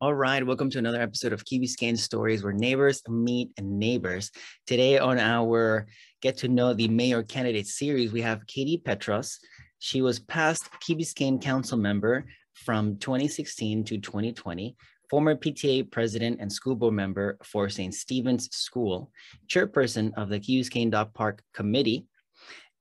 All right, welcome to another episode of Key Biscayne Stories, where neighbors meet neighbors. Today on our Get to Know the Mayor Candidate series, we have Katie Petros. She was past Key Biscayne Council member from 2016 to 2020, former PTA president and school board member for St. Stephen's School, chairperson of the Key Biscayne Dog Park Committee,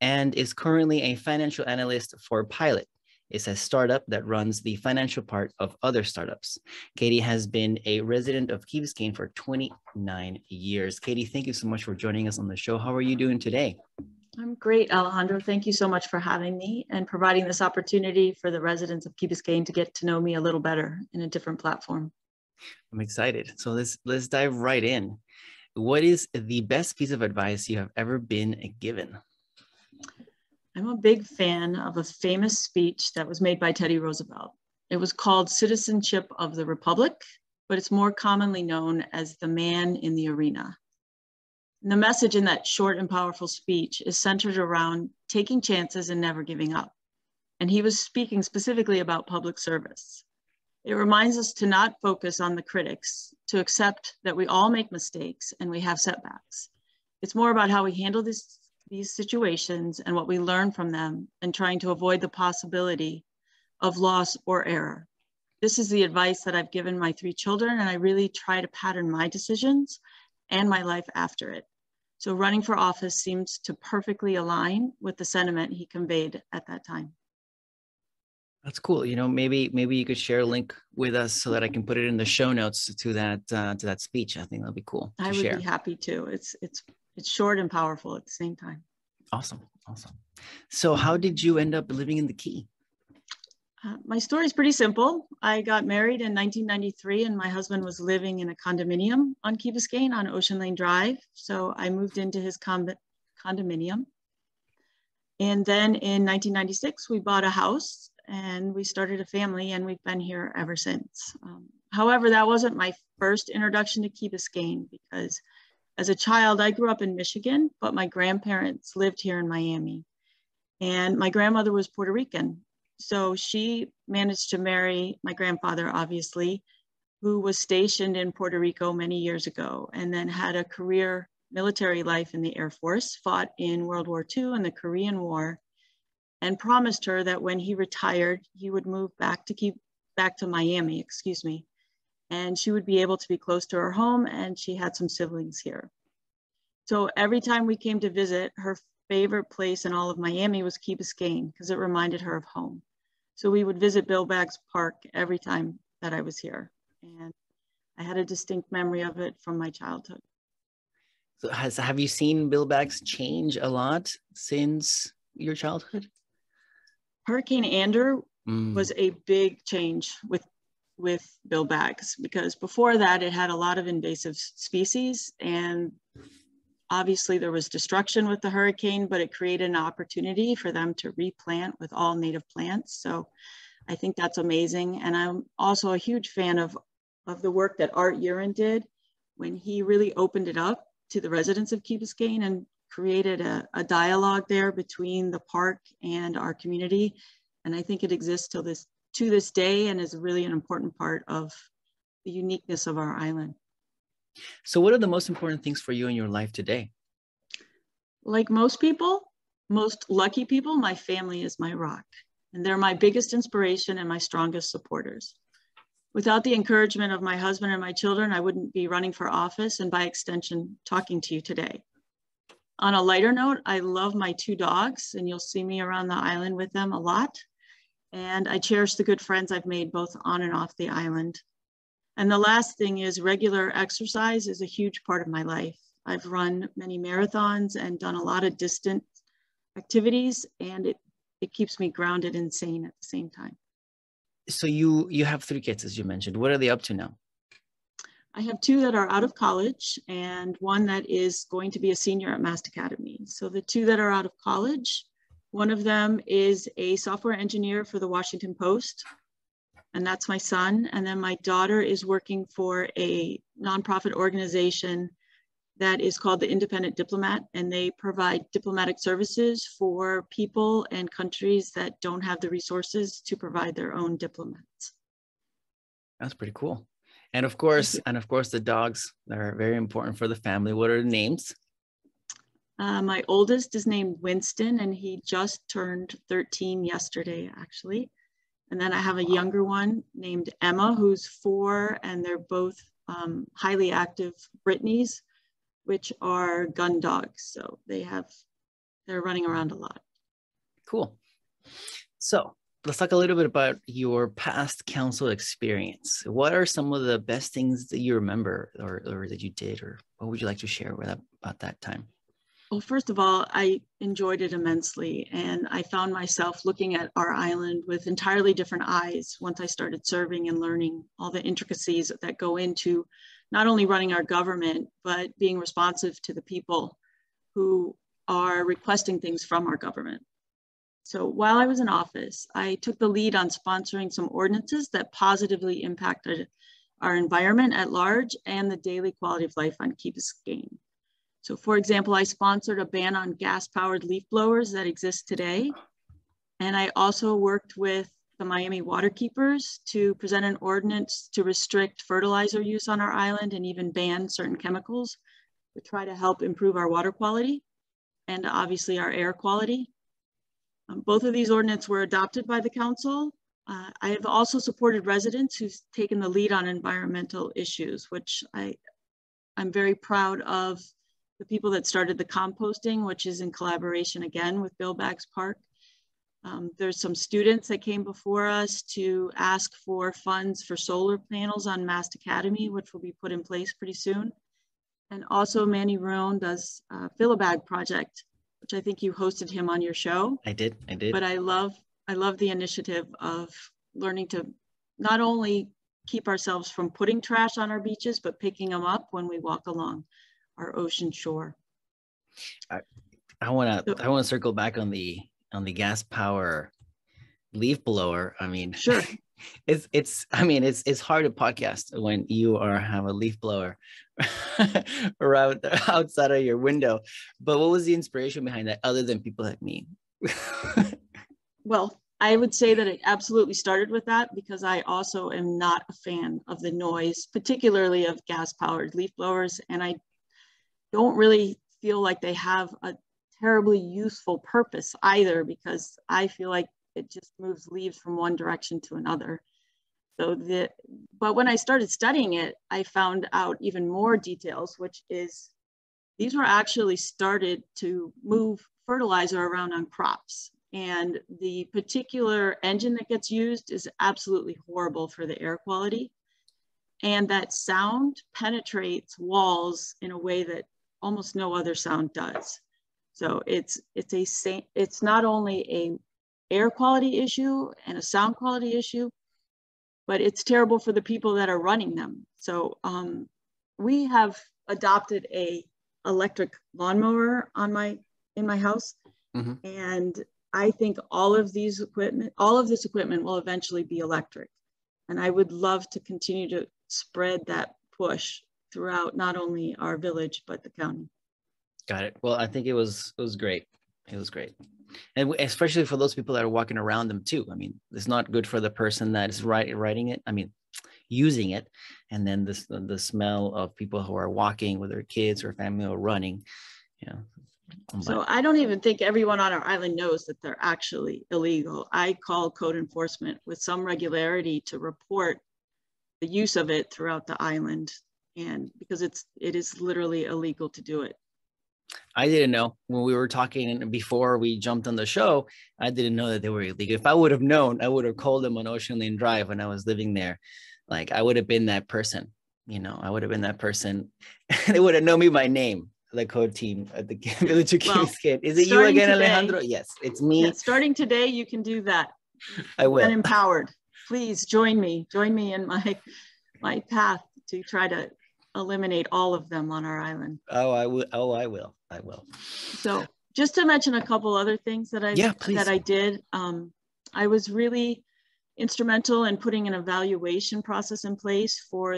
and is currently a financial analyst for Pilot. It's a startup that runs the financial part of other startups. Katie has been a resident of Key Biscayne for 29 years. Katie, thank you so much for joining us on the show. How are you doing today? I'm great, Alejandro. Thank you so much for having me and providing this opportunity for the residents of Key Biscayne to get to know me a little better in a different platform. I'm excited. So let's dive right in. What is the best piece of advice you have ever been given? I'm a big fan of a famous speech that was made by Teddy Roosevelt. It was called Citizenship of the Republic, but it's more commonly known as the man in the arena. And the message in that short and powerful speech is centered around taking chances and never giving up. And he was speaking specifically about public service. It reminds us to not focus on the critics, to accept that we all make mistakes and we have setbacks. It's more about how we handle these situations and what we learn from them, and trying to avoid the possibility of loss or error. This is the advice that I've given my 3 children, and I really try to pattern my decisions and my life after it. So running for office seems to perfectly align with the sentiment he conveyed at that time. That's cool. You know, maybe you could share a link with us so that I can put it in the show notes to that speech. I think that'll be cool. I would be happy to. It's short and powerful at the same time. Awesome. So how did you end up living in the Key? My story is pretty simple. I got married in 1993 and my husband was living in a condominium on Key Biscayne on Ocean Lane Drive. So I moved into his condominium. And then in 1996, we bought a house and we started a family, and we've been here ever since. However, that wasn't my first introduction to Key Biscayne, because as a child, I grew up in Michigan, but my grandparents lived here in Miami. And my grandmother was Puerto Rican. So she managed to marry my grandfather, obviously, who was stationed in Puerto Rico many years ago, and then had a career military life in the Air Force, fought in World War II and the Korean War, and promised her that when he retired, he would move back to Miami, and she would be able to be close to her home, and she had some siblings here. So every time we came to visit, her favorite place in all of Miami was Key Biscayne, because it reminded her of home. So we would visit Buildbacks Park every time that I was here, and I had a distinct memory of it from my childhood. So have you seen Buildbacks change a lot since your childhood? Hurricane Andrew was a big change with Buildbacks, because before that it had a lot of invasive species, and obviously there was destruction with the hurricane, but it created an opportunity for them to replant with all native plants. So I think that's amazing. And I'm also a huge fan of the work that Art Urin did when he really opened it up to the residents of Key Biscayne and created a dialogue there between the park and our community. And I think it exists to this day and is really an important part of the uniqueness of our island. So what are the most important things for you in your life today? Like most people, most lucky people, my family is my rock, and they're my biggest inspiration and my strongest supporters. Without the encouragement of my husband and my children, I wouldn't be running for office and by extension, talking to you today. On a lighter note, I love my 2 dogs, and you'll see me around the island with them a lot. And I cherish the good friends I've made both on and off the island. And the last thing is regular exercise is a huge part of my life. I've run many marathons and done a lot of distant activities, and it keeps me grounded and sane at the same time. So you have 3 kids, as you mentioned. What are they up to now? I have 2 that are out of college and 1 that is going to be a senior at Mast Academy. So the 2 that are out of college, one of them is a software engineer for the Washington Post, and that's my son. And then my daughter is working for a nonprofit organization that is called the Independent Diplomat, and they provide diplomatic services for people and countries that don't have the resources to provide their own diplomats. That's pretty cool. Thank you. And of course, the dogs are very important for the family. What are the names? My oldest is named Winston, and he just turned 13 yesterday, actually. And then I have a younger one named Emma, who's 4, and they're both highly active Brittany's, which are gun dogs. So they're running around a lot. Cool. So let's talk a little bit about your past council experience. What are some of the best things that you remember or that you did, or what would you like to share about that time? Well, first of all, I enjoyed it immensely, and I found myself looking at our island with entirely different eyes once I started serving and learning all the intricacies that go into not only running our government, but being responsive to the people who are requesting things from our government. So while I was in office, I took the lead on sponsoring some ordinances that positively impacted our environment at large and the daily quality of life on Key Biscayne. So for example, I sponsored a ban on gas-powered leaf blowers that exist today. And I also worked with the Miami Waterkeepers to present an ordinance to restrict fertilizer use on our island and even ban certain chemicals to try to help improve our water quality and obviously our air quality. Both of these ordinances were adopted by the council. I have also supported residents who've taken the lead on environmental issues, which I'm very proud of. The people that started the composting, which is in collaboration again with Buildbacks Park. There's some students that came before us to ask for funds for solar panels on Mast Academy, which will be put in place pretty soon. And also Manny Roan does a Fill-A-Bag project, which I think you hosted him on your show. I did. But I love the initiative of learning to not only keep ourselves from putting trash on our beaches, but picking them up when we walk along our ocean shore. I want to circle back on the gas power leaf blower. I mean, sure. it's hard to podcast when you have a leaf blower around outside of your window. But what was the inspiration behind that, other than people like me? Well, I would say that it absolutely started with that because I also am not a fan of the noise, particularly of gas-powered leaf blowers, and I don't really feel like they have a terribly useful purpose either, because I feel like it just moves leaves from one direction to another. But when I started studying it, I found out even more details, which is these were actually started to move fertilizer around on crops. And the particular engine that gets used is absolutely horrible for the air quality. And that sound penetrates walls in a way that almost no other sound does. So it's not only a air quality issue and a sound quality issue, but it's terrible for the people that are running them. So we have adopted a electric lawnmower in my house. Mm-hmm. And I think all of this equipment will eventually be electric. And I would love to continue to spread that push throughout not only our village, but the county. Got it. Well, I think it was great. It was great. And especially for those people that are walking around them too. I mean, it's not good for the person that is writing it. I mean, using it. And then the smell of people who are walking with their kids or family or running, you know. So I don't even think everyone on our island knows that they're actually illegal. I call code enforcement with some regularity to report the use of it throughout the island, and because it is literally illegal to do it. I didn't know when we were talking before we jumped on the show. I didn't know that they were illegal. If I would have known, I would have called them on Ocean Lane Drive when I was living there. Like I would have been that person, you know, I would have been that person. They would have known me by name, the code team at the Village of Key Biscayne. Is it you again, today, Alejandro? Yes, it's me. Yeah, starting today, you can do that. I will. And empowered. Please join me in my path to try to eliminate all of them on our island. Oh, I will. Oh, I will. So just to mention a couple other things that I did. I was really instrumental in putting an evaluation process in place for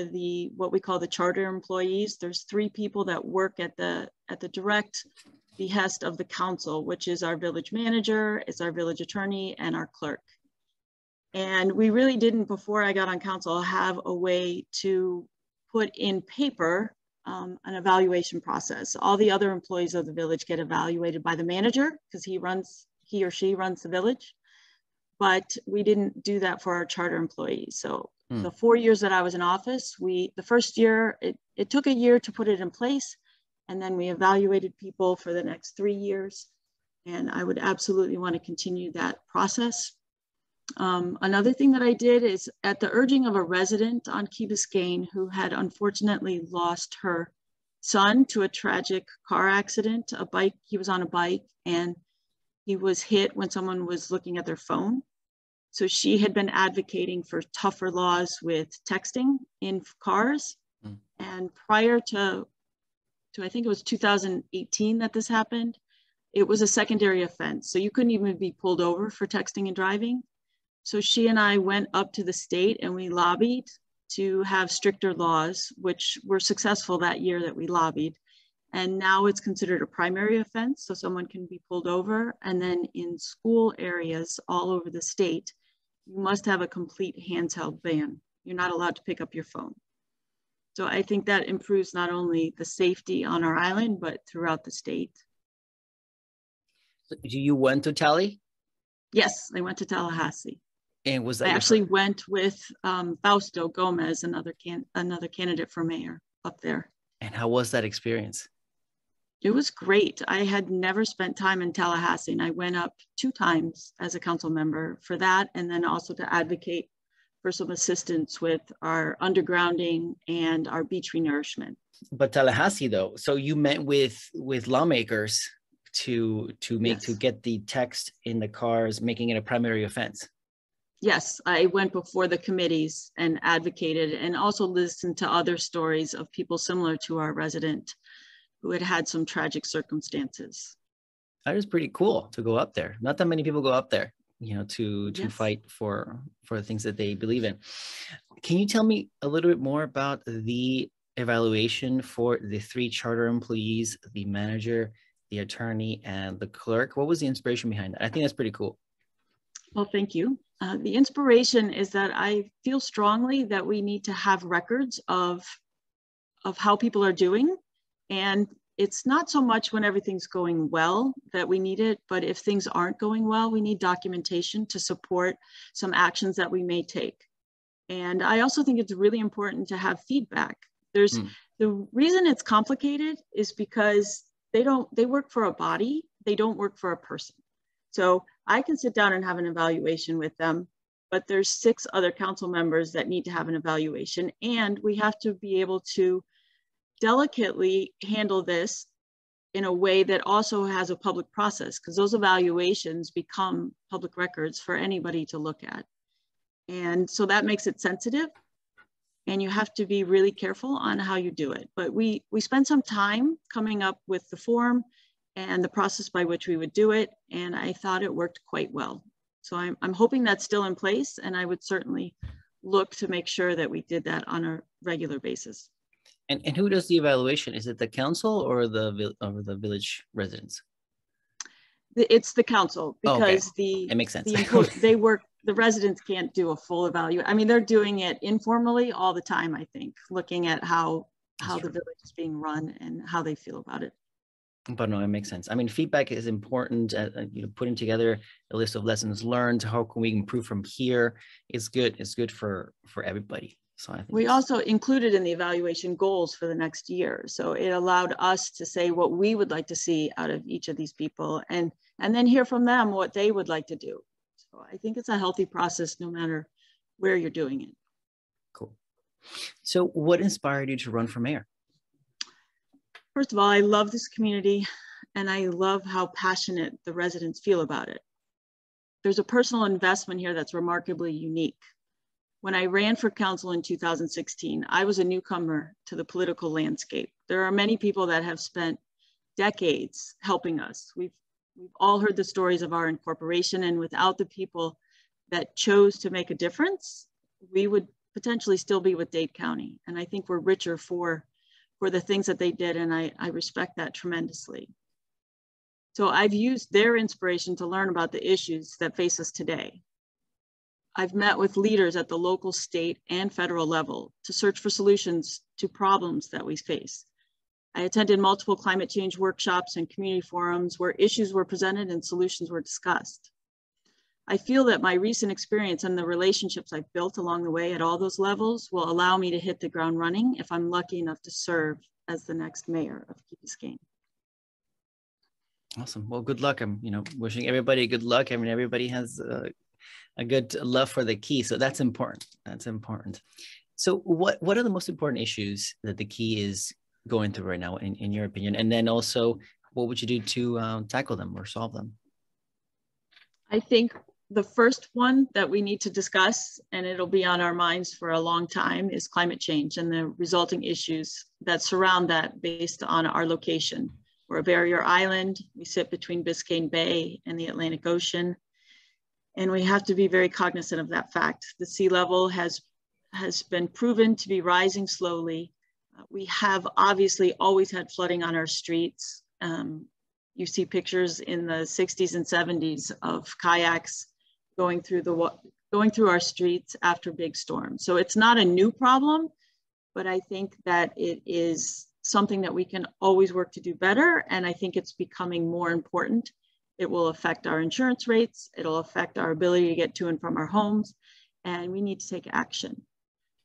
what we call the charter employees. There's 3 people that work at the direct behest of the council, which is our village manager, it's our village attorney, and our clerk. And we really didn't, before I got on council, have a way to put in paper an evaluation process. All the other employees of the village get evaluated by the manager because he or she runs the village. But we didn't do that for our charter employees. So the 4 years that I was in office, the first year, it took a year to put it in place. And then we evaluated people for the next 3 years. And I would absolutely want to continue that process. Another thing that I did is at the urging of a resident on Key Biscayne who had unfortunately lost her son to a tragic car accident, he was on a bike and he was hit when someone was looking at their phone. So she had been advocating for tougher laws with texting in cars. And prior to I think it was 2018 that this happened, it was a secondary offense. So you couldn't even be pulled over for texting and driving. So she and I went up to the state and we lobbied to have stricter laws, which were successful that year that we lobbied. And now it's considered a primary offense, so someone can be pulled over. And then in school areas all over the state, you must have a complete handheld ban. You're not allowed to pick up your phone. So I think that improves not only the safety on our island, but throughout the state. You went to Tally? Yes, I went to Tallahassee. And was that I actually went with Fausto Gomez, another candidate for mayor up there. And how was that experience? It was great. I had never spent time in Tallahassee, and I went up 2 times as a council member for that, and then also to advocate for some assistance with our undergrounding and our beach renourishment. But Tallahassee, though, so you met with lawmakers to get the text in the cars, making it a primary offense. Yes, I went before the committees and advocated, and also listened to other stories of people similar to our resident who had had some tragic circumstances. That is pretty cool to go up there. Not that many people go up there, to Yes. fight for the things that they believe in. Can you tell me a little bit more about the evaluation for the 3 charter employees, the manager, the attorney, and the clerk? What was the inspiration behind that? I think that's pretty cool. Well, thank you. The inspiration is that I feel strongly that we need to have records of how people are doing. And it's not so much when everything's going well that we need it, but if things aren't going well, we need documentation to support some actions that we may take. And I also think it's really important to have feedback. The reason it's complicated is because they work for a body, they don't work for a person. So I can sit down and have an evaluation with them, but there's 6 other council members that need to have an evaluation, and we have to be able to delicately handle this in a way that also has a public process, because those evaluations become public records for anybody to look at. And so that makes it sensitive, and you have to be really careful on how you do it. But we spent some time coming up with the form and the process by which we would do it, and I thought it worked quite well. So I'm hoping that's still in place, and I would certainly look to make sure that we did that on a regular basis. And who does the evaluation? Is it the council or the village residents? It's the council, because it makes sense. The residents can't do a full evaluation. I mean, they're doing it informally all the time, I think, looking at how the village is being run and how they feel about it. But no, it makes sense. I mean, feedback is important. Putting together a list of lessons learned, how can we improve from here, is good. It's good for everybody. So I think we also included in the evaluation goals for the next year. So it allowed us to say what we would like to see out of each of these people, and then hear from them what they would like to do. So I think it's a healthy process no matter where you're doing it. Cool. So what inspired you to run for mayor? First of all, I love this community, and I love how passionate the residents feel about it. There's a personal investment here that's remarkably unique. When I ran for council in 2016, I was a newcomer to the political landscape. There are many people that have spent decades helping us. We've all heard the stories of our incorporation, and without the people that chose to make a difference, we would potentially still be with Dade County. And I think we're richer for the things that they did, and I respect that tremendously. So I've used their inspiration to learn about the issues that face us today. I've met with leaders at the local, state, and federal level to search for solutions to problems that we face. I attended multiple climate change workshops and community forums where issues were presented and solutions were discussed. I feel that my recent experience and the relationships I've built along the way at all those levels will allow me to hit the ground running if I'm lucky enough to serve as the next mayor of Key Biscayne. Awesome. Well, good luck. I'm, wishing everybody good luck. I mean, everybody has a good love for the Key, so that's important. That's important. So, what are the most important issues that the Key is going through right now, in your opinion? And then also, what would you do to tackle them or solve them? I think the first one that we need to discuss, and it'll be on our minds for a long time, is climate change and the resulting issues that surround that based on our location. We're a barrier island. We sit between Biscayne Bay and the Atlantic Ocean. And we have to be very cognizant of that fact. The sea level has been proven to be rising slowly. We have obviously always had flooding on our streets. You see pictures in the 60s and 70s of kayaks going through our streets after big storms. So it's not a new problem, but I think that it is something that we can always work to do better. And I think it's becoming more important. It will affect our insurance rates. It'll affect our ability to get to and from our homes, and we need to take action.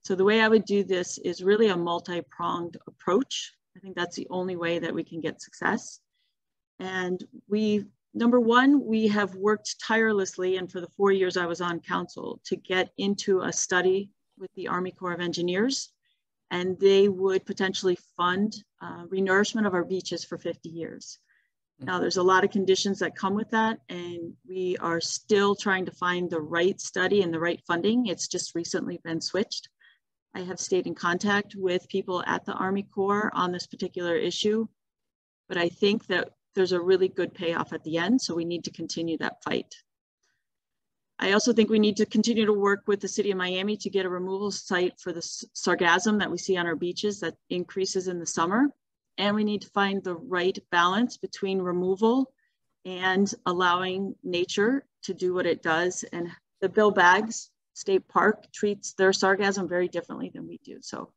So the way I would do this is really a multi-pronged approach. I think that's the only way that we can get success. And number one, we have worked tirelessly, and for the 4 years I was on council, to get into a study with the Army Corps of Engineers, and they would potentially fund renourishment of our beaches for 50 years. Now, there's a lot of conditions that come with that, and we are still trying to find the right study and the right funding. It's just recently been switched. I have stayed in contact with people at the Army Corps on this particular issue, but I think that there's a really good payoff at the end, so we need to continue that fight. I also think we need to continue to work with the city of Miami to get a removal site for the sargassum that we see on our beaches that increases in the summer. And we need to find the right balance between removal and allowing nature to do what it does. And the buildbacks State Park treats their sargassum very differently than we do. So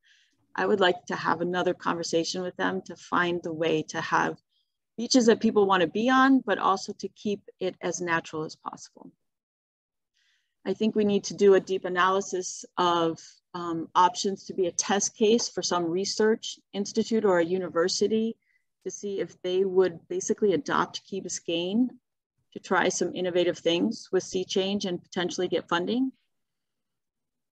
I would like to have another conversation with them to find the way to have beaches that people want to be on, but also to keep it as natural as possible. I think we need to do a deep analysis of options to be a test case for some research institute or a university to see if they would basically adopt Key Biscayne to try some innovative things with sea change and potentially get funding.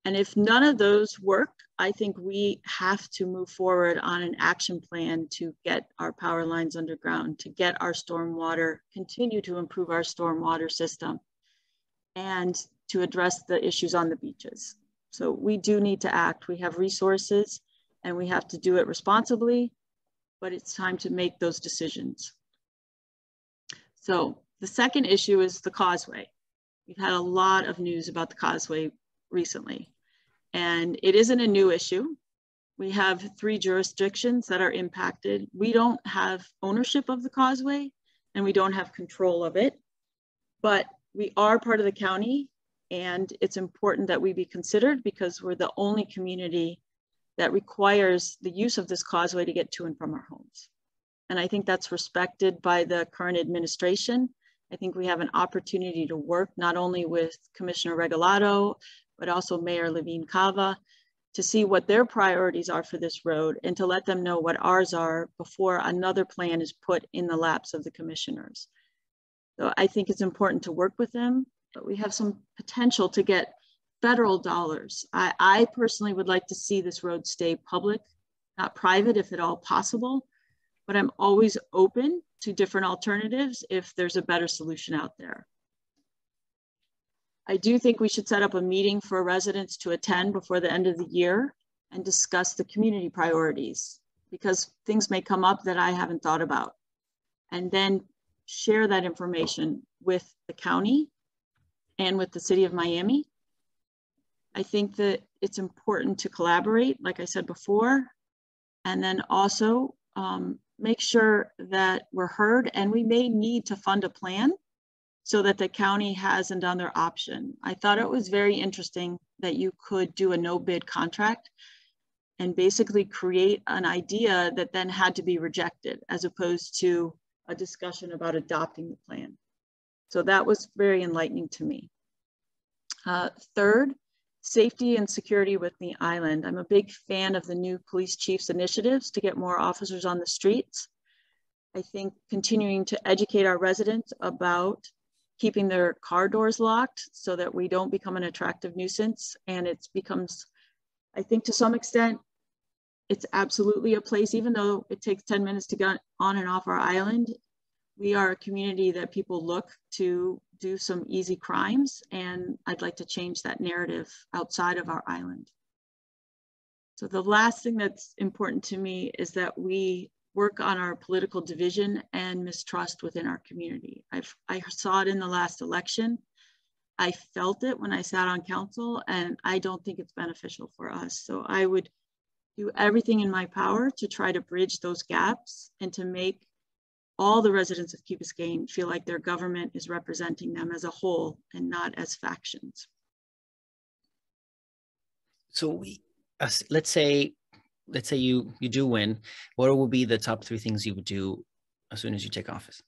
And if none of those work, I think we have to move forward on an action plan to get our power lines underground, to get our stormwater, continue to improve our stormwater system, and to address the issues on the beaches. So we do need to act. We have resources and we have to do it responsibly, but it's time to make those decisions. So the second issue is the causeway. We've had a lot of news about the causeway recently, and it isn't a new issue. We have 3 jurisdictions that are impacted. We don't have ownership of the causeway and we don't have control of it, but we are part of the county, and it's important that we be considered because we're the only community that requires the use of this causeway to get to and from our homes. And I think that's respected by the current administration. I think we have an opportunity to work not only with Commissioner Regalado, but also Mayor Levine Cava to see what their priorities are for this road and to let them know what ours are before another plan is put in the laps of the commissioners. So I think it's important to work with them, but we have some potential to get federal dollars. I personally would like to see this road stay public, not private if at all possible, but I'm always open to different alternatives if there's a better solution out there. I do think we should set up a meeting for residents to attend before the end of the year and discuss the community priorities, because things may come up that I haven't thought about, and then share that information with the county and with the city of Miami. I think that it's important to collaborate, like I said before, and then also make sure that we're heard, and we may need to fund a plan so that the county has another option. I thought it was very interesting that you could do a no bid contract and basically create an idea that then had to be rejected, as opposed to a discussion about adopting the plan. So that was very enlightening to me. Third, safety and security with the island. I'm a big fan of the new police chief's initiatives to get more officers on the streets. I think continuing to educate our residents about keeping their car doors locked so that we don't become an attractive nuisance. And it becomes, I think to some extent, it's absolutely a place, even though it takes 10 minutes to get on and off our island, we are a community that people look to do some easy crimes. And I'd like to change that narrative outside of our island. So the last thing that's important to me is that we work on our political division and mistrust within our community. I saw it in the last election. I felt it when I sat on council, and I don't think it's beneficial for us. So I would do everything in my power to try to bridge those gaps and to make all the residents of Key Biscayne feel like their government is representing them as a whole and not as factions. So let's say you do win. What will be the top 3 things you would do as soon as you take office?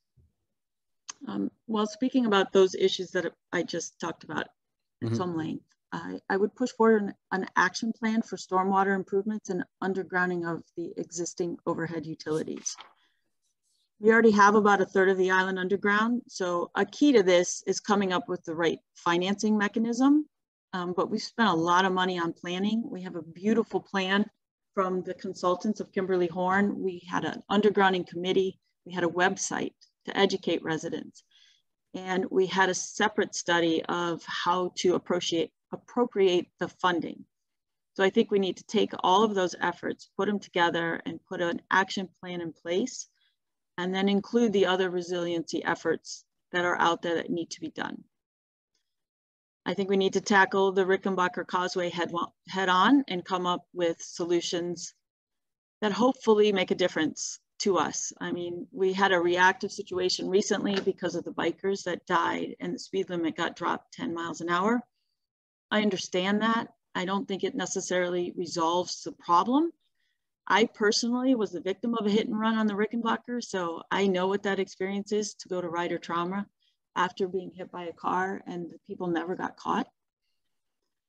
Well, speaking about those issues that I just talked about at some length, I would push forward an action plan for stormwater improvements and undergrounding of the existing overhead utilities. We already have about 1/3 of the island underground. So a key to this is coming up with the right financing mechanism. But we've spent a lot of money on planning. We have a beautiful plan from the consultants of Kimberly Horn. We had an undergrounding committee. We had a website to educate residents. And we had a separate study of how to appropriate the funding. So I think we need to take all of those efforts, put them together and put an action plan in place, and then include the other resiliency efforts that are out there that need to be done. I think we need to tackle the Rickenbacker Causeway head on and come up with solutions that hopefully make a difference to us. I mean, we had a reactive situation recently because of the bikers that died and the speed limit got dropped 10 miles an hour. I understand that. I don't think it necessarily resolves the problem. I personally was the victim of a hit and run on the Rickenbacker, so I know what that experience is to go to rider trauma after being hit by a car, and the people never got caught.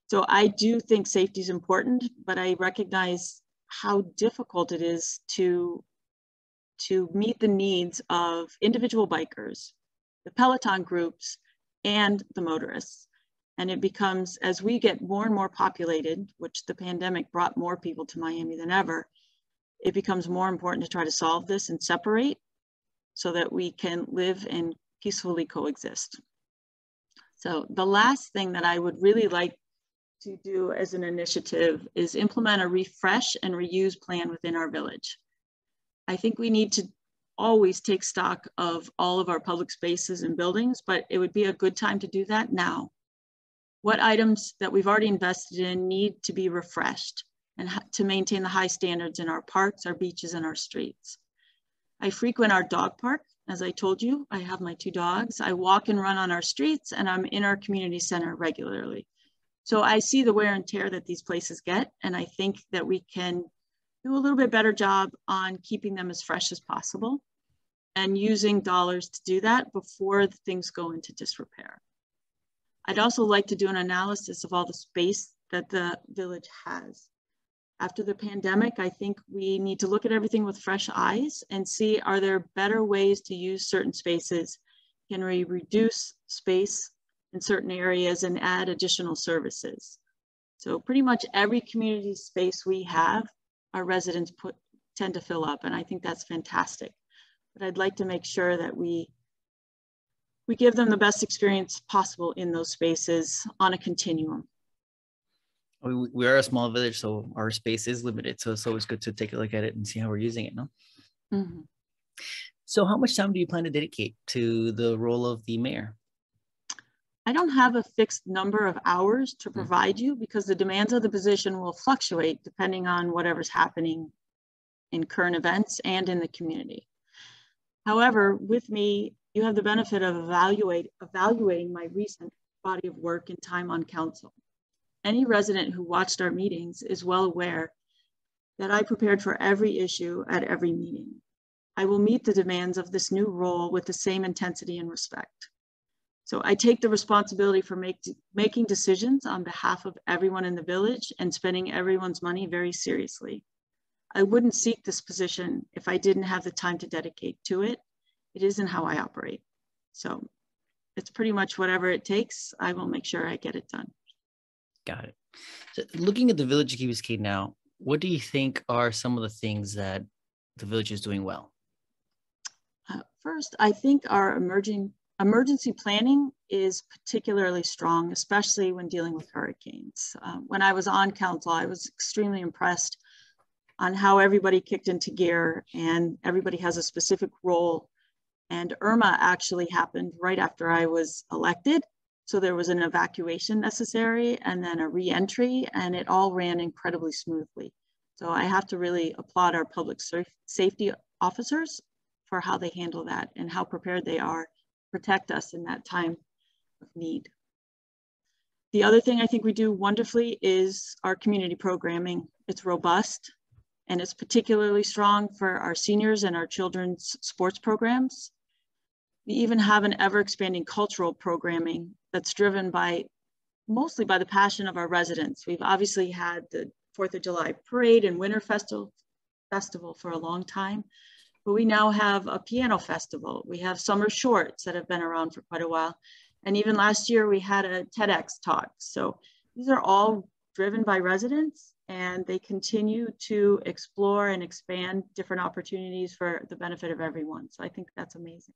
So I do think safety is important, but I recognize how difficult it is to meet the needs of individual bikers, the Peloton groups, and the motorists. And it becomes, as we get more and more populated, which the pandemic brought more people to Miami than ever, it becomes more important to try to solve this and separate so that we can live and peacefully coexist. So the last thing that I would really like to do as an initiative is implement a refresh and reuse plan within our village. I think we need to always take stock of all of our public spaces and buildings, but it would be a good time to do that now. What items that we've already invested in need to be refreshed and to maintain the high standards in our parks, our beaches, and our streets. I frequent our dog park. As I told you, I have my 2 dogs. I walk and run on our streets, and I'm in our community center regularly. So I see the wear and tear that these places get, and I think that we can do a little bit better job on keeping them as fresh as possible and using dollars to do that before the things go into disrepair. I'd also like to do an analysis of all the space that the village has. After the pandemic, I think we need to look at everything with fresh eyes and see, are there better ways to use certain spaces? Can we reduce space in certain areas and add additional services? So pretty much every community space we have, our residents tend to fill up, and I think that's fantastic. But I'd like to make sure that we give them the best experience possible in those spaces on a continuum. We are a small village, so our space is limited. So it's always good to take a look at it and see how we're using it, no? Mm-hmm. So how much time do you plan to dedicate to the role of the mayor? I don't have a fixed number of hours to provide you because the demands of the position will fluctuate depending on whatever's happening in current events and in the community. However, with me You have the benefit of evaluating my recent body of work and time on council. Any resident who watched our meetings is well aware that I prepared for every issue at every meeting. I will meet the demands of this new role with the same intensity and respect. So I take the responsibility for making decisions on behalf of everyone in the village and spending everyone's money very seriously. I wouldn't seek this position if I didn't have the time to dedicate to it. It isn't how I operate. So it's pretty much whatever it takes. I will make sure I get it done. Got it. So looking at the village of Key Biscayne now, what do you think are some of the things that the village is doing well? First, I think our emergency planning is particularly strong, especially when dealing with hurricanes. When I was on council, I was extremely impressed on how everybody kicked into gear and everybody has a specific role. And Irma actually happened right after I was elected. So there was an evacuation necessary and then a re-entry, and it all ran incredibly smoothly. So I have to really applaud our public safety officers for how they handle that and how prepared they are to protect us in that time of need. The other thing I think we do wonderfully is our community programming. It's robust and it's particularly strong for our seniors and our children's sports programs. We even have an ever-expanding cultural programming that's driven mostly by the passion of our residents. We've obviously had the 4th of July parade and winter festival for a long time, but we now have a piano festival. We have summer shorts that have been around for quite a while. And even last year we had a TEDx talk. So these are all driven by residents and they continue to explore and expand different opportunities for the benefit of everyone. So I think that's amazing.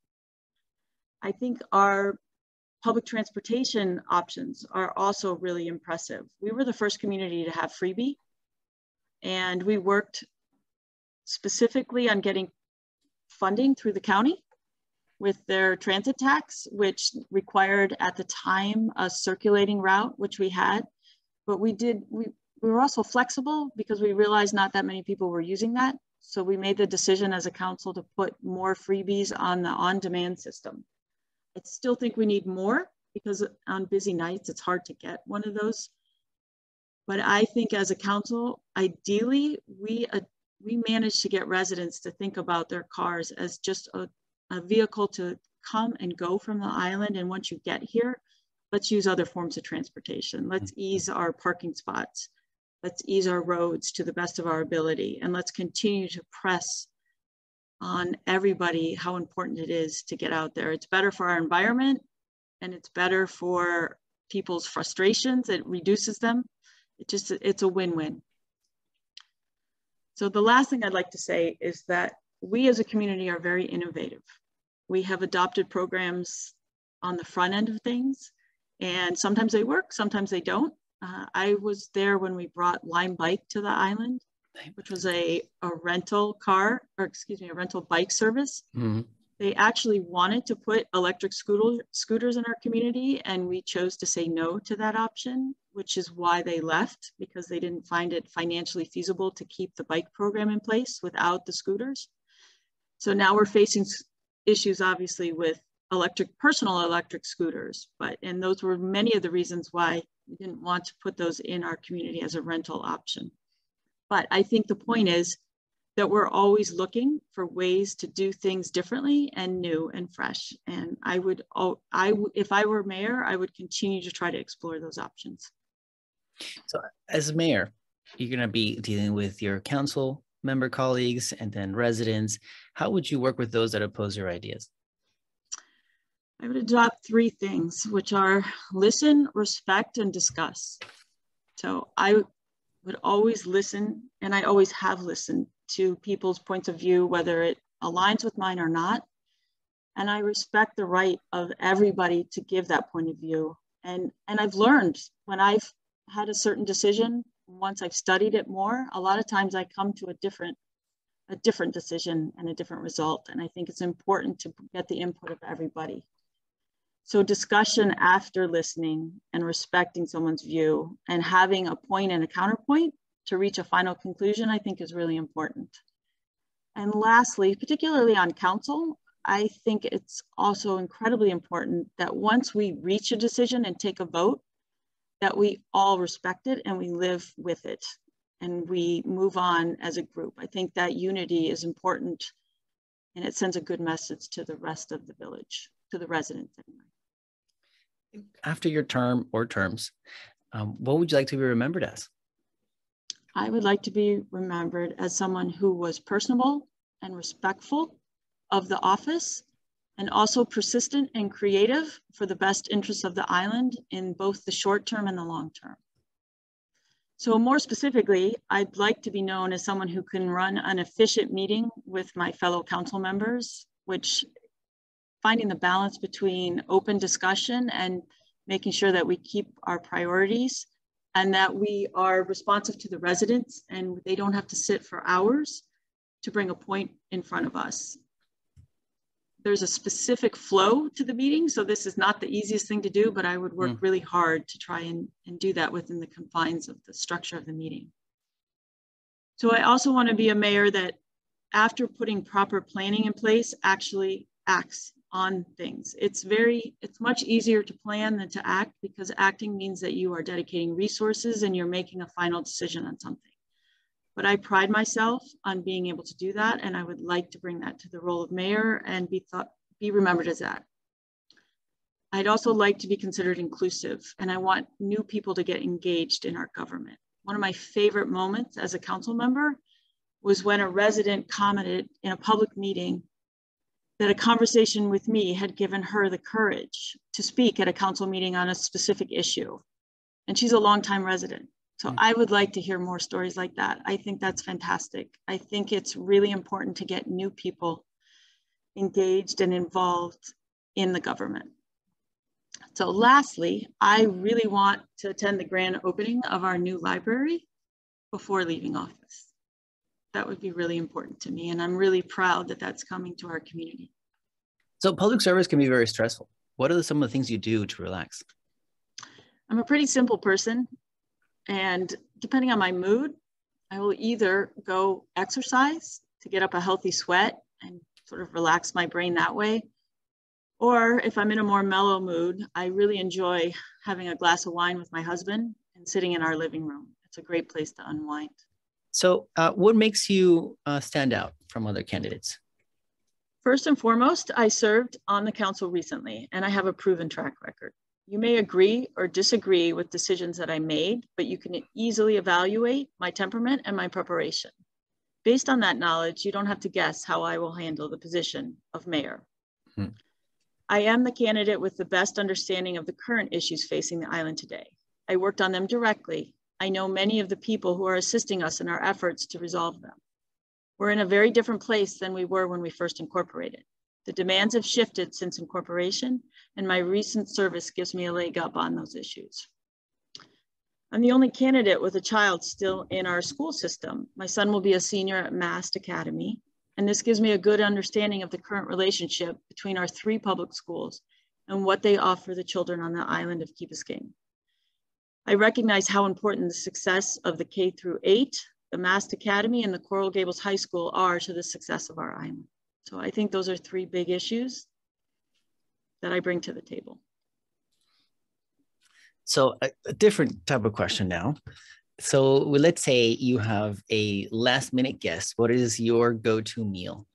I think our public transportation options are also really impressive. We were the first community to have freebie, and we worked specifically on getting funding through the county with their transit tax, which required at the time a circulating route, which we had. But we were also flexible because we realized not that many people were using that. So we made the decision as a council to put more freebies on the on-demand system. I still think we need more because on busy nights, it's hard to get one of those. But I think as a council, ideally, we managed to get residents to think about their cars as just a vehicle to come and go from the island. And once you get here, let's use other forms of transportation. Let's ease our parking spots. Let's ease our roads to the best of our ability. And let's continue to press on everybody how important it is to get out there. It's better for our environment and it's better for people's frustrations. It reduces them. It's a win-win. So the last thing I'd like to say is that we as a community are very innovative. We have adopted programs on the front end of things, and sometimes they work, sometimes they don't. I was there when we brought Lime Bike to the island, which was a rental car, or excuse me, a rental bike service. Mm-hmm. They actually wanted to put electric scooters in our community, and we chose to say no to that option, which is why they left, because they didn't find it financially feasible to keep the bike program in place without the scooters. So now we're facing issues, obviously, with personal electric scooters, and those were many of the reasons why we didn't want to put those in our community as a rental option. But I think the point is that we're always looking for ways to do things differently and new and fresh. And if I were mayor, I would continue to try to explore those options. So as mayor, you're going to be dealing with your council member colleagues and then residents. How would you work with those that oppose your ideas? I would adopt 3 things, which are listen, respect, and discuss. So I would always listen, and I always have listened to people's points of view, whether it aligns with mine or not. And I respect the right of everybody to give that point of view. And I've learned when I've had a certain decision, once I've studied it more, a lot of times I come to a different decision and a different result. And I think it's important to get the input of everybody. So discussion after listening and respecting someone's view and having a point and a counterpoint to reach a final conclusion, I think is really important. And lastly, particularly on council, I think it's also incredibly important that once we reach a decision and take a vote, that we all respect it and we live with it and we move on as a group. I think that unity is important and it sends a good message to the rest of the village, to the residents anyway. After your term or terms, what would you like to be remembered as? I would like to be remembered as someone who was personable and respectful of the office, and also persistent and creative for the best interests of the island in both the short term and the long term. So more specifically, I'd like to be known as someone who can run an efficient meeting with my fellow council members, which finding the balance between open discussion and making sure that we keep our priorities and that we are responsive to the residents and they don't have to sit for hours to bring a point in front of us. There's a specific flow to the meeting, so this is not the easiest thing to do, but I would work really hard to try and do that within the confines of the structure of the meeting. So I also want to be a mayor that, after putting proper planning in place, actually acts on things. It's much easier to plan than to act, because acting means that you are dedicating resources and you're making a final decision on something. But I pride myself on being able to do that, and I would like to bring that to the role of mayor and be remembered as that. I'd also like to be considered inclusive, and I want new people to get engaged in our government. One of my favorite moments as a council member was when a resident commented in a public meeting that a conversation with me had given her the courage to speak at a council meeting on a specific issue. And she's a longtime resident. So I would like to hear more stories like that. I think that's fantastic. I think it's really important to get new people engaged and involved in the government. So lastly, I really want to attend the grand opening of our new library before leaving office. That would be really important to me. And I'm really proud that that's coming to our community. So public service can be very stressful. What are some of the things you do to relax? I'm a pretty simple person. And depending on my mood, I will either go exercise to get up a healthy sweat and sort of relax my brain that way. Or if I'm in a more mellow mood, I really enjoy having a glass of wine with my husband and sitting in our living room. It's a great place to unwind. So what makes you stand out from other candidates? First and foremost, I served on the council recently, and I have a proven track record. You may agree or disagree with decisions that I made, but you can easily evaluate my temperament and my preparation. Based on that knowledge, you don't have to guess how I will handle the position of mayor. I am the candidate with the best understanding of the current issues facing the island today. I worked on them directly. I know many of the people who are assisting us in our efforts to resolve them. We're in a very different place than we were when we first incorporated. The demands have shifted since incorporation, and my recent service gives me a leg up on those issues. I'm the only candidate with a child still in our school system. My son will be a senior at Mast Academy, and this gives me a good understanding of the current relationship between our 3 public schools and what they offer the children on the island of Key Biscayne. I recognize how important the success of the K-8, the Mast Academy, and the Coral Gables High School are to the success of our island. So I think those are 3 big issues that I bring to the table. So a different type of question now. So let's say you have a last minute guess. What is your go-to meal?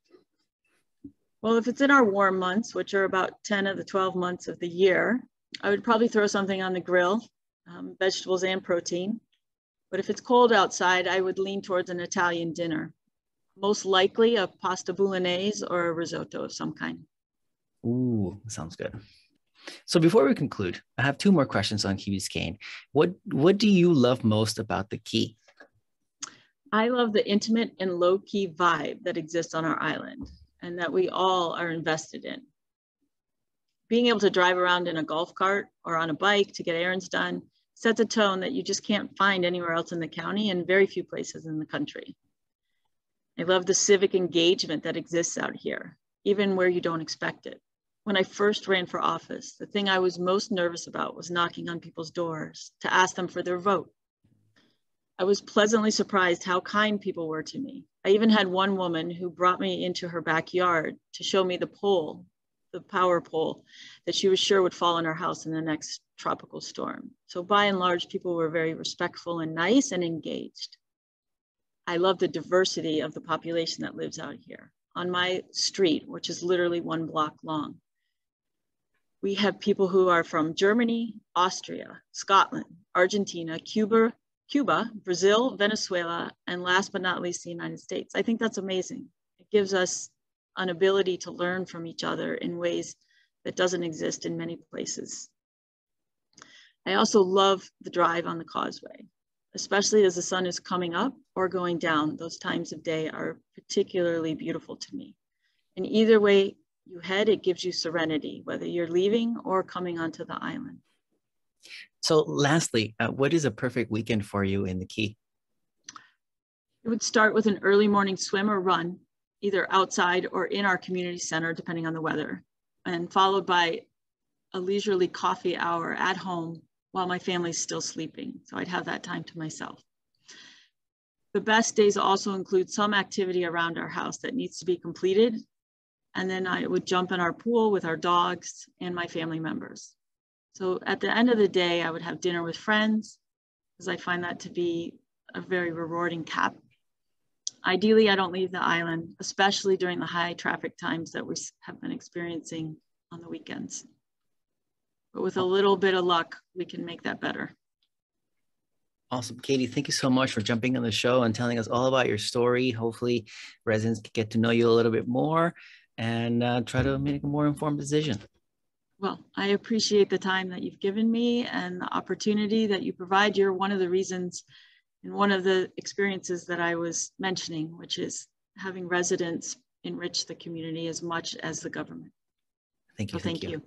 Well, if it's in our warm months, which are about 10 of the 12 months of the year, I would probably throw something on the grill, vegetables and protein. But if it's cold outside, I would lean towards an Italian dinner. Most likely a pasta bolognese or a risotto of some kind. Ooh, sounds good. So before we conclude, I have 2 more questions on Key Biscayne. What do you love most about the Key? I love the intimate and low-key vibe that exists on our island and that we all are invested in. Being able to drive around in a golf cart or on a bike to get errands done sets a tone that you just can't find anywhere else in the county and very few places in the country. I love the civic engagement that exists out here, even where you don't expect it. When I first ran for office, the thing I was most nervous about was knocking on people's doors to ask them for their vote. I was pleasantly surprised how kind people were to me. I even had one woman who brought me into her backyard to show me the pole, the power pole, that she was sure would fall on our house in the next tropical storm. So by and large, people were very respectful and nice and engaged. I love the diversity of the population that lives out here. On my street, which is literally 1 block long, we have people who are from Germany, Austria, Scotland, Argentina, Cuba, Brazil, Venezuela, and last but not least, the United States. I think that's amazing. It gives us an ability to learn from each other in ways that doesn't exist in many places. I also love the drive on the causeway, especially as the sun is coming up or going down. Those times of day are particularly beautiful to me. And either way you head, it gives you serenity, whether you're leaving or coming onto the island. So lastly, what is a perfect weekend for you in the Key? It would start with an early morning swim or run, either outside or in our community center, depending on the weather, and followed by a leisurely coffee hour at home while my family's still sleeping. So I'd have that time to myself. The best days also include some activity around our house that needs to be completed. And then I would jump in our pool with our dogs and my family members. So at the end of the day, I would have dinner with friends, because I find that to be a very rewarding cap. Ideally, I don't leave the island, especially during the high traffic times that we have been experiencing on the weekends. But with a little bit of luck, we can make that better. Awesome. Katie, thank you so much for jumping on the show and telling us all about your story. Hopefully residents can get to know you a little bit more and try to make a more informed decision. Well, I appreciate the time that you've given me and the opportunity that you provide. You're one of the reasons and one of the experiences that I was mentioning, which is having residents enrich the community as much as the government. Thank you. So thank you.